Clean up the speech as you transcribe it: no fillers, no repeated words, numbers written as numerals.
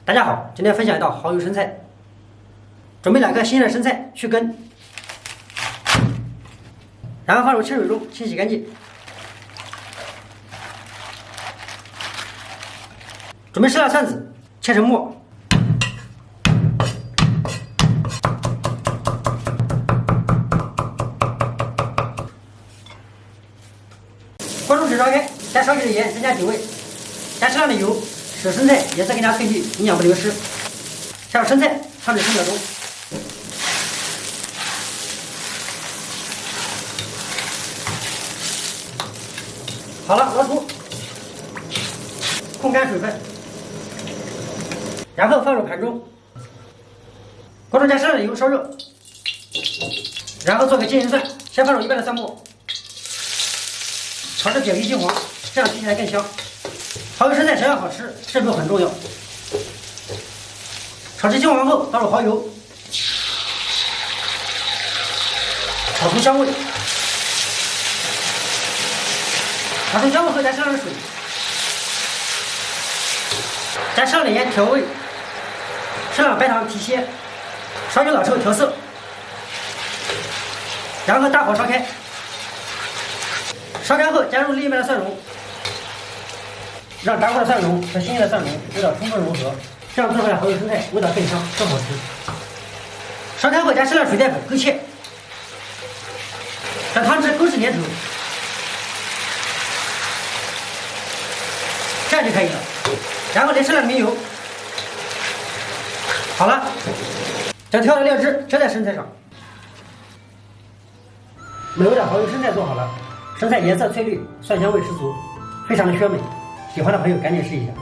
大家好，今天分享一道蚝油生菜。准备2颗新鲜的生菜，去根，然后放入清水中清洗干净。准备适量蒜子，切成末。锅中水烧开，加少许的盐增加底味，加适量的油，使生菜颜色更加翠绿，营养不流失。下入生菜，烫至10秒钟。好了，捞出，控干水分，然后放入盘中。锅中加适量的油烧热，然后做个金银蒜，先放入1半的蒜末，炒至表皮金黄，这样吃起来更香。蚝油生菜想要好吃，渗透很重要。炒至金黄后，倒入蚝油，炒出香味。炒出香味后，加适量的水，加适量的盐调味，适量白糖提鲜，烧酒老抽调色，然后大火烧开。烧开后，加入另一半的蒜蓉，让炸过的蒜蓉和新鲜的蒜蓉味道充分融合，这样做出来蚝油生菜味道更香更好吃。烧开后加适量水淀粉勾芡，让汤汁勾至粘稠，这样就可以了。然后淋适量的明油。好了，将调好的料汁浇在生菜上。美味的蚝油生菜做好了，生菜颜色翠绿，蒜香味十足，非常的鲜美。喜欢的朋友赶紧试一下。